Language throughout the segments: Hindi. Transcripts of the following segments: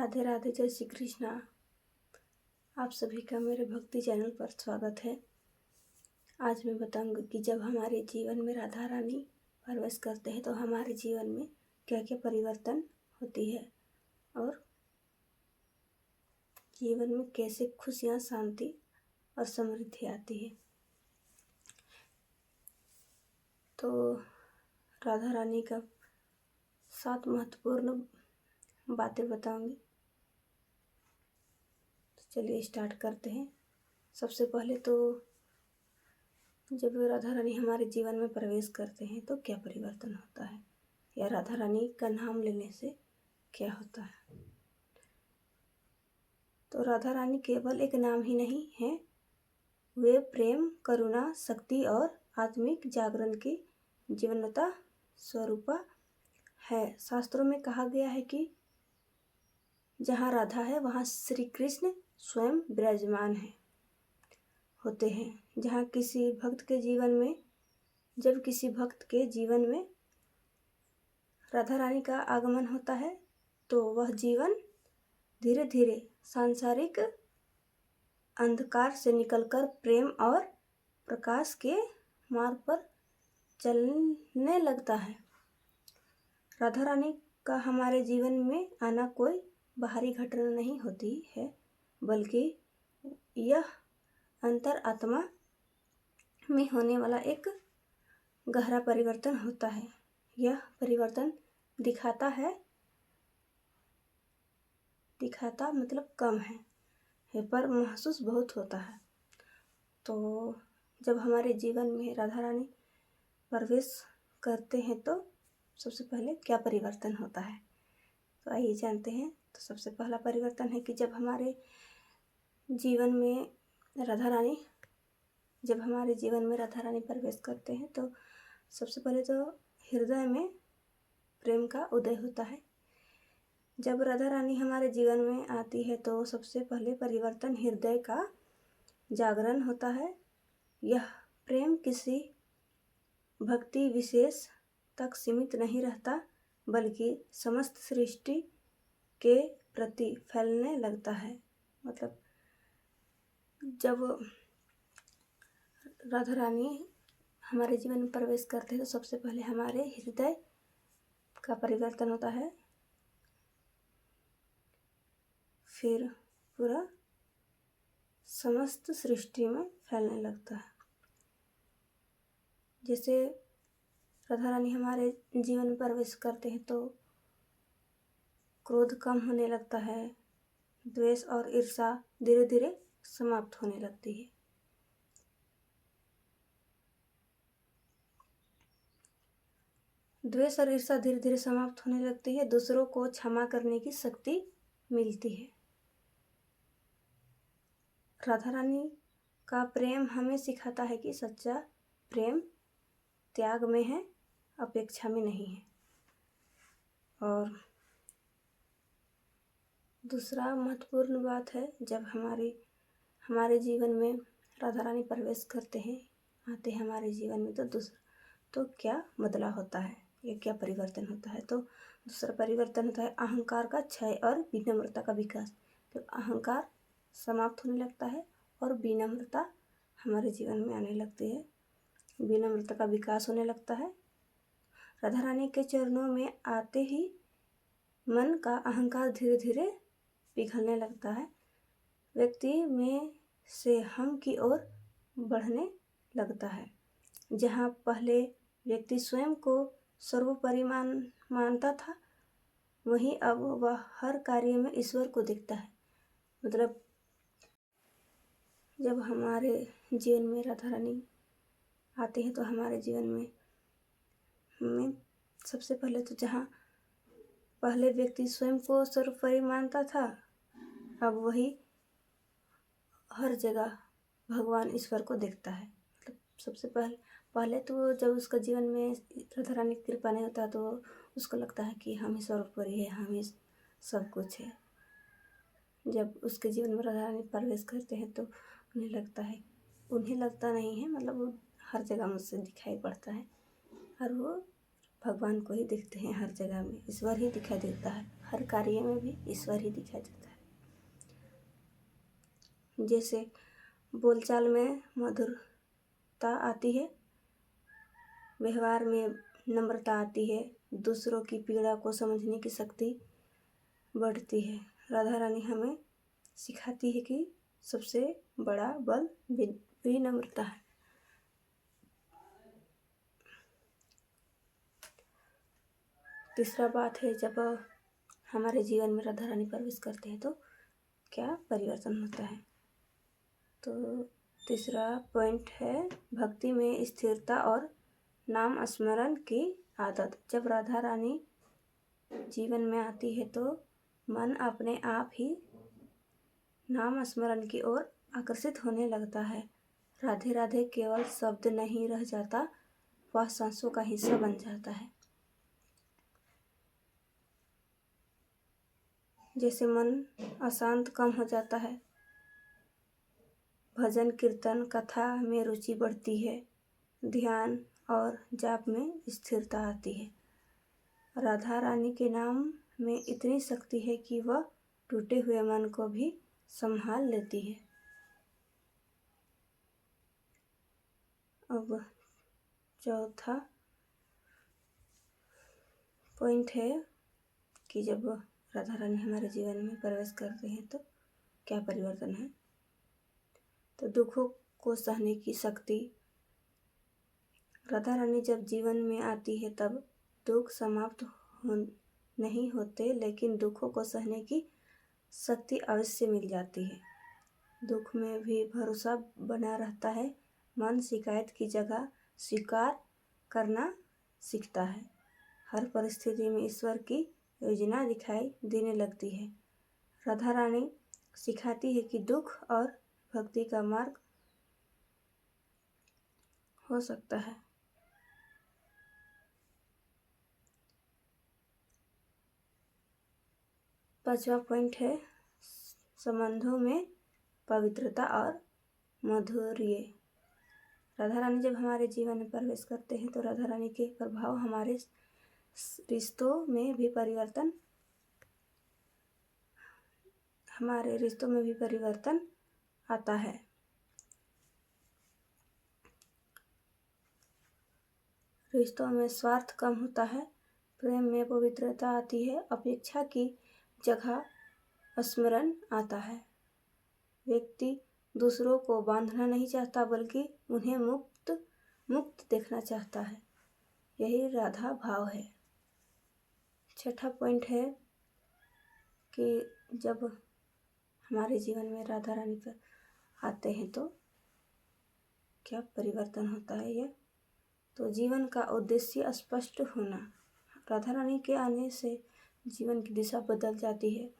राधे राधे, जय श्री कृष्णा। आप सभी का मेरे भक्ति चैनल पर स्वागत है। आज मैं बताऊंगी कि जब हमारे जीवन में राधा रानी प्रवेश करते हैं तो हमारे जीवन में क्या क्या परिवर्तन होती है और जीवन में कैसे खुशियाँ, शांति और समृद्धि आती है। तो राधा रानी का 7 महत्वपूर्ण बातें बताऊंगी। चलिए स्टार्ट करते हैं। सबसे पहले तो जब राधा रानी हमारे जीवन में प्रवेश करते हैं तो क्या परिवर्तन होता है, या राधा रानी का नाम लेने से क्या होता है। तो राधा रानी केवल एक नाम ही नहीं है, वे प्रेम, करुणा, शक्ति और आत्मिक जागरण की जीवनता स्वरूपा है। शास्त्रों में कहा गया है कि जहाँ राधा है वहाँ श्री कृष्ण स्वयं विराजमान होते हैं। जब किसी भक्त के जीवन में राधा रानी का आगमन होता है तो वह जीवन धीरे धीरे सांसारिक अंधकार से निकलकर प्रेम और प्रकाश के मार्ग पर चलने लगता है। राधा रानी का हमारे जीवन में आना कोई बाहरी घटना नहीं होती है, बल्कि यह अंतर आत्मा में होने वाला एक गहरा परिवर्तन होता है। यह परिवर्तन दिखाता मतलब कम है पर महसूस बहुत होता है। तो जब हमारे जीवन में राधा रानी प्रवेश करते हैं तो सबसे पहले क्या परिवर्तन होता है, तो आइए जानते हैं। तो सबसे पहला परिवर्तन है कि जब हमारे जीवन में राधा रानी प्रवेश करते हैं तो सबसे पहले तो हृदय में प्रेम का उदय होता है। जब राधा रानी हमारे जीवन में आती है तो सबसे पहले परिवर्तन हृदय का जागरण होता है। यह प्रेम किसी भक्ति विशेष तक सीमित नहीं रहता, बल्कि समस्त सृष्टि के प्रति फैलने लगता है। मतलब जब राधा रानी हमारे जीवन में प्रवेश करते हैं तो सबसे पहले हमारे हृदय का परिवर्तन होता है, फिर पूरा समस्त सृष्टि में फैलने लगता है। जैसे राधा रानी हमारे जीवन में प्रवेश करते हैं तो क्रोध कम होने लगता है, द्वेष और ईर्ष्या धीरे धीरे समाप्त होने लगती है। द्वेष और ईर्ष्या धीरे धीरे समाप्त होने लगती है। दूसरों को क्षमा करने की शक्ति मिलती है। राधा रानी का प्रेम हमें सिखाता है कि सच्चा प्रेम त्याग में है, अपेक्षा में नहीं है। और दूसरा महत्वपूर्ण बात है, जब हमारे जीवन में राधा रानी प्रवेश आते हैं हमारे जीवन में तो क्या बदलाव होता है या क्या परिवर्तन होता है। तो दूसरा परिवर्तन होता है अहंकार का क्षय और विनम्रता का विकास। तो अहंकार समाप्त होने लगता है और विनम्रता हमारे जीवन में आने लगती है, विनम्रता का विकास होने लगता है। राधा रानी के चरणों में आते ही मन का अहंकार धीरे धीरे पिघलने लगता है। व्यक्ति में से हम की ओर बढ़ने लगता है। जहाँ पहले व्यक्ति स्वयं को सर्वोपरि मानता था, वहीं अब वह हर कार्य में ईश्वर को देखता है। मतलब जब हमारे जीवन में राधा रानी आते हैं तो हमारे जीवन में सबसे पहले तो जहाँ पहले व्यक्ति स्वयं को सर्वोपरि मानता था, अब वही हर जगह भगवान ईश्वर को देखता है। मतलब सबसे पहले तो जब उसका जीवन में राधा रानी की कृपा नहीं होता तो उसको लगता है कि हम ही सर्वोपरि है, हम ही सब कुछ है। जब उसके जीवन में राधा रानी प्रवेश करते हैं तो उन्हें लगता नहीं है, मतलब वो हर जगह मुझसे दिखाई पड़ता है और वो भगवान को ही दिखते हैं। हर जगह में ईश्वर ही दिखाई देता है, हर कार्य में भी ईश्वर ही दिखाई देता है। जैसे बोलचाल में मधुरता आती है, व्यवहार में नम्रता आती है, दूसरों की पीड़ा को समझने की शक्ति बढ़ती है। राधा रानी हमें सिखाती है कि सबसे बड़ा बल विनम्रता है। तीसरा बात है, जब हमारे जीवन में राधा रानी प्रवेश करते हैं तो क्या परिवर्तन होता है। तो तीसरा पॉइंट है भक्ति में स्थिरता और नाम स्मरण की आदत। जब राधा रानी जीवन में आती है तो मन अपने आप ही नाम स्मरण की ओर आकर्षित होने लगता है। राधे राधे केवल शब्द नहीं रह जाता, वह सांसों का हिस्सा बन जाता है। जैसे मन अशांत कम हो जाता है, भजन कीर्तन कथा में रुचि बढ़ती है, ध्यान और जाप में स्थिरता आती है। राधा रानी के नाम में इतनी शक्ति है कि वह टूटे हुए मन को भी संभाल लेती है। अब चौथा पॉइंट है कि जब राधा रानी हमारे जीवन में प्रवेश करते हैं तो क्या परिवर्तन है। तो दुखों को सहने की शक्ति। राधा रानी जब जीवन में आती है तब दुख समाप्त नहीं होते, लेकिन दुखों को सहने की शक्ति अवश्य मिल जाती है। दुख में भी भरोसा बना रहता है, मन शिकायत की जगह स्वीकार करना सीखता है। हर परिस्थिति में ईश्वर की योजना दिखाई देने लगती है। राधा रानी सिखाती है कि दुख और भक्ति का मार्ग हो सकता है। पांचवा पॉइंट है संबंधों में पवित्रता और माधुर्य। राधा रानी जब हमारे जीवन में प्रवेश करते हैं तो राधा रानी के प्रभाव हमारे रिश्तों में भी परिवर्तन आता है। रिश्तों में स्वार्थ कम होता है, प्रेम में पवित्रता आती है, अपेक्षा की जगह स्मरण आता है। व्यक्ति दूसरों को बांधना नहीं चाहता, बल्कि उन्हें मुक्त देखना चाहता है। यही राधा भाव है। छठा पॉइंट है कि जब हमारे जीवन में राधा रानी पर आते हैं तो क्या परिवर्तन होता है। यह तो जीवन का उद्देश्य स्पष्ट होना। राधा रानी के आने से जीवन की दिशा बदल जाती है।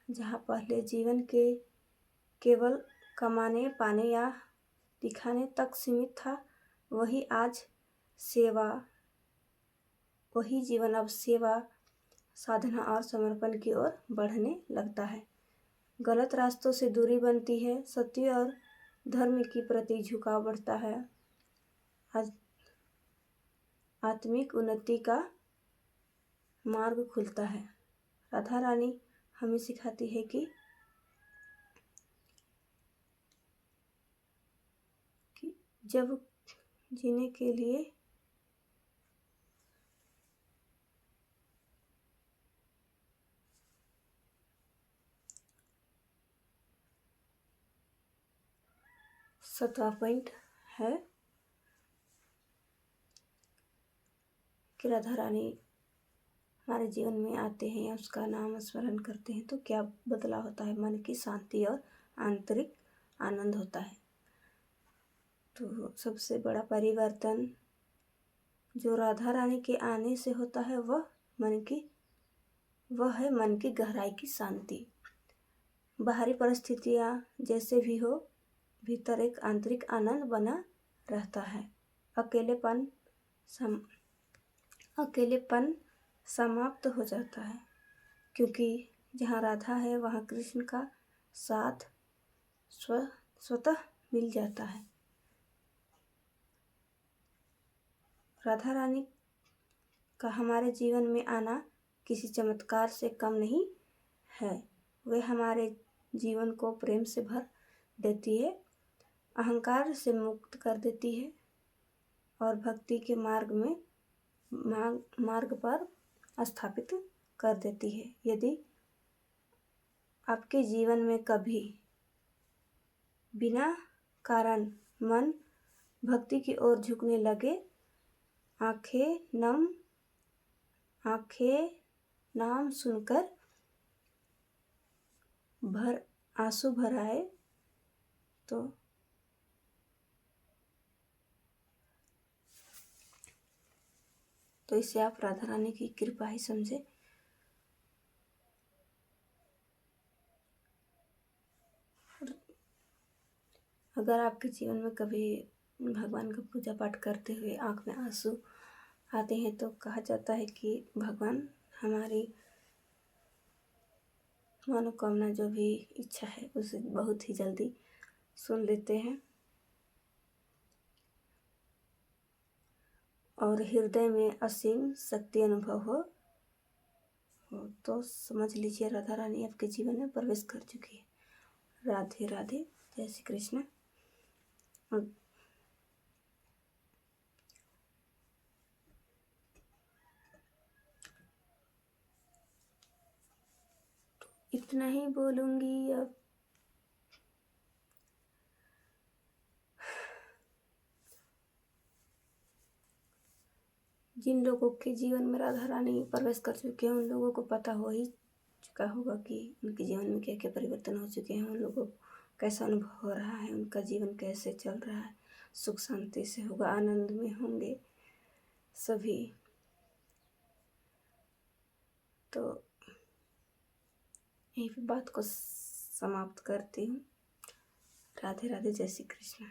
जहाँ पहले जीवन के केवल कमाने पाने या दिखाने तक सीमित था, वही जीवन अब सेवा, साधना और समर्पण की ओर बढ़ने लगता है। गलत रास्तों से दूरी बनती है, सत्य और धर्म की प्रति झुकाव बढ़ता है, आत्मिक उन्नति का मार्ग खुलता है। राधा रानी हमें सिखाती है कि जब जीने के लिए सातवां पॉइंट है कि राधा रानी हमारे जीवन में आते हैं या उसका नाम स्मरण करते हैं तो क्या बदलाव होता है। मन की शांति और आंतरिक आनंद होता है। तो सबसे बड़ा परिवर्तन जो राधा रानी के आने से होता है वह है मन की गहराई की शांति। बाहरी परिस्थितियाँ जैसे भी हो, भीतर एक आंतरिक आनंद बना रहता है। अकेलेपन समाप्त हो जाता है, क्योंकि जहाँ राधा है वहाँ कृष्ण का साथ स्वतः मिल जाता है। राधा रानी का हमारे जीवन में आना किसी चमत्कार से कम नहीं है। वे हमारे जीवन को प्रेम से भर देती है, अहंकार से मुक्त कर देती है और भक्ति के मार्ग पर स्थापित कर देती है। यदि आपके जीवन में कभी बिना कारण मन भक्ति की ओर झुकने लगे, आंखें नाम सुनकर आंसू भर आए तो इसे आप राधा रानी की कृपा ही समझे। अगर आपके जीवन में कभी भगवान का पूजा पाठ करते हुए आँख में आंसू आते हैं तो कहा जाता है कि भगवान हमारी मनोकामना जो भी इच्छा है उसे बहुत ही जल्दी सुन लेते हैं और हृदय में असीम शक्ति अनुभव हो तो समझ लीजिए राधा रानी आपके जीवन में प्रवेश कर चुकी है। राधे राधे, जय श्री कृष्ण। इतना ही बोलूँगी अब। जिन लोगों के जीवन में राधा रानी प्रवेश कर चुके हैं उन लोगों को पता हो ही चुका होगा कि उनके जीवन में क्या क्या परिवर्तन हो चुके हैं, उन लोगों को कैसा अनुभव हो रहा है, उनका जीवन कैसे चल रहा है, सुख शांति से होगा, आनंद में होंगे सभी। तो यही बात को समाप्त करती हूँ। राधे राधे, जय श्री कृष्ण।